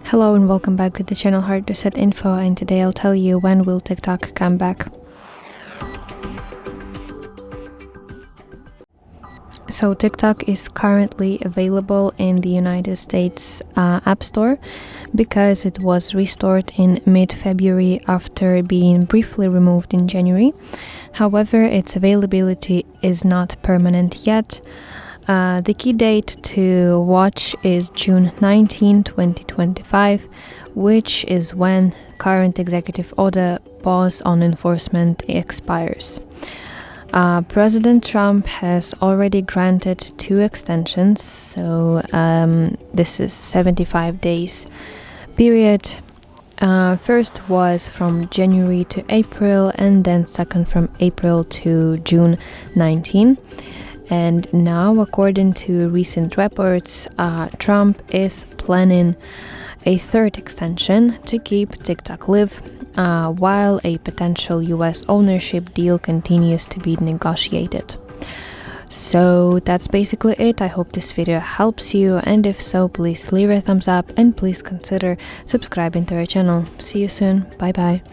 Hello and welcome back to the channel HardReset.Info, and today I'll tell you when will TikTok come back. So TikTok is currently available in the United States App Store because it was restored in mid-February after being briefly removed in January. However, its availability is not permanent yet. The key date to watch is June 19, 2025, which is when current executive order pause on enforcement expires. President Trump has already granted 2 extensions, so this is 75 days period. First was from January to April, and then second from April to June 19. And now, according to recent reports, Trump is planning a 3rd extension to keep TikTok live, while a potential US ownership deal continues to be negotiated. So that's basically it. I hope this video helps you, and if so, please leave a thumbs up and please consider subscribing to our channel. See you soon. Bye bye.